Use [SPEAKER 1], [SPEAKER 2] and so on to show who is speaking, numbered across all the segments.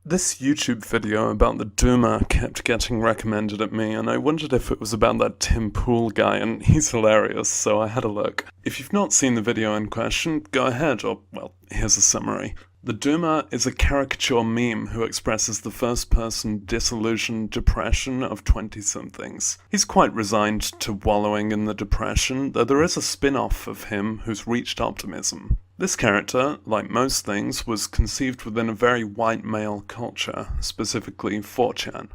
[SPEAKER 1] This YouTube video about the Duma kept getting recommended at me, and I wondered if it was about that Tim Pool guy, and he's hilarious, so I had a look. If you've not seen the video in question, go ahead, or, well, here's a summary. The Duma is a caricature meme who expresses the first-person disillusioned depression of 20-somethings. He's quite resigned to wallowing in the depression, though there is a spin-off of him who's reached optimism. This character, like most things, was conceived within a very white male culture, specifically 4chan.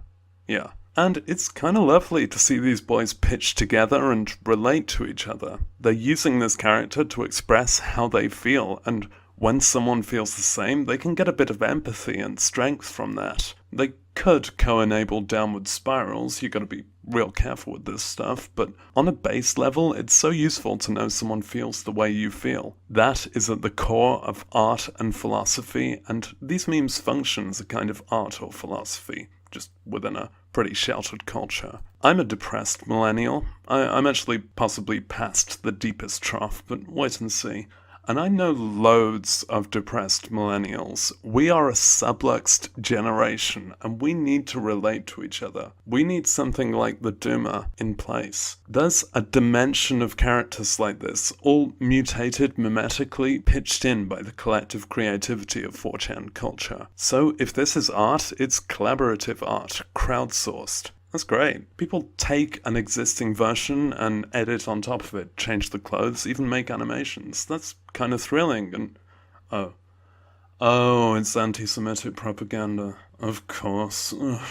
[SPEAKER 1] Yeah. And it's kinda lovely to see these boys pitch together and relate to each other. They're using this character to express how they feel, and when someone feels the same, they can get a bit of empathy and strength from that. They could co-enable downward spirals, you gotta be real careful with this stuff, but on a base level, it's so useful to know someone feels the way you feel. That is at the core of art and philosophy, and these memes function as a kind of art or philosophy, just within a pretty sheltered culture. I'm a depressed millennial. I'm actually possibly past the deepest trough, but wait and see. And I know loads of depressed millennials. We are a subluxed generation, and we need to relate to each other. We need something like the Duma in place. There's a dimension of characters like this, all mutated mimetically, pitched in by the collective creativity of 4chan culture. So if this is art, it's collaborative art, crowdsourced. That's great. People take an existing version and edit on top of it, change the clothes, even make animations. That's kind of thrilling and... Oh, it's anti-Semitic propaganda. Of course. Ugh.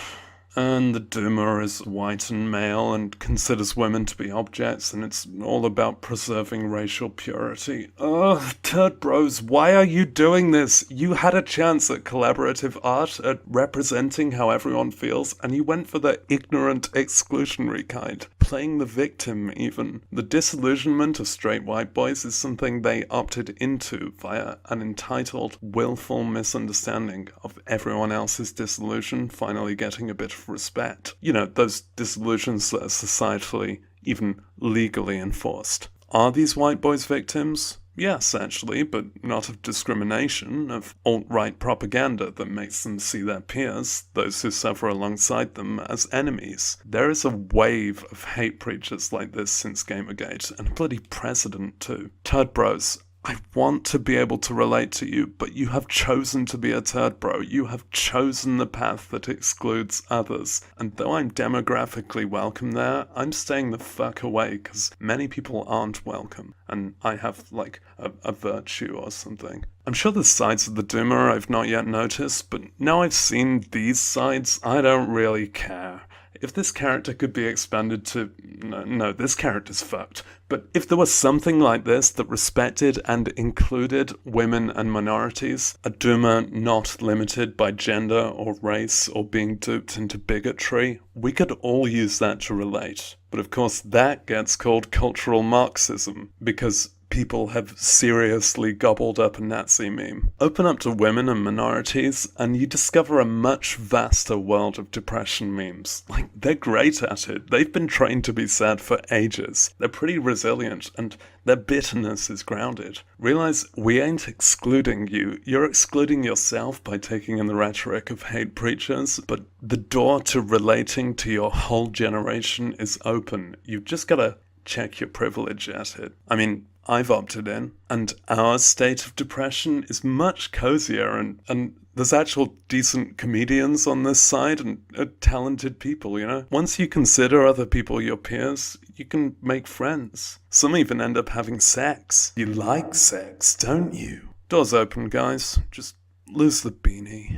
[SPEAKER 1] And the Duma is white and male and considers women to be objects, and it's all about preserving racial purity. Ugh, turd bros, why are you doing this? You had a chance at collaborative art, at representing how everyone feels, and you went for the ignorant, exclusionary kind. Playing the victim, even. The disillusionment of straight white boys is something they opted into via an entitled, willful misunderstanding of everyone else's disillusion finally getting a bit of respect. You know, those disillusions that are societally, even legally enforced. Are these white boys victims? Yes, actually, but not of discrimination, of alt-right propaganda that makes them see their peers, those who suffer alongside them, as enemies. There is a wave of hate preachers like this since Gamergate, and a bloody precedent too. Turd bros, I want to be able to relate to you, but you have chosen to be a turd bro. You have chosen the path that excludes others. And though I'm demographically welcome there, I'm staying the fuck away because many people aren't welcome. And I have, like, a virtue or something. I'm sure there's sides of the Duma I've not yet noticed, but now I've seen these sides, I don't really care. If this character could be expanded to... No, this character's fucked. But if there was something like this that respected and included women and minorities, a Duma not limited by gender or race or being duped into bigotry, we could all use that to relate. But of course that gets called cultural Marxism, because people have seriously gobbled up a Nazi meme. Open up to women and minorities, and you discover a much vaster world of depression memes. Like, they're great at it. They've been trained to be sad for ages. They're pretty resilient, and their bitterness is grounded. Realize we ain't excluding you. You're excluding yourself by taking in the rhetoric of hate preachers, but the door to relating to your whole generation is open. You've just gotta check your privilege at it. I mean, I've opted in, and our state of depression is much cozier, and there's actual decent comedians on this side, and talented people, you know? Once you consider other people your peers, you can make friends. Some even end up having sex. You like sex, don't you? Doors open, guys. Just lose the beanie.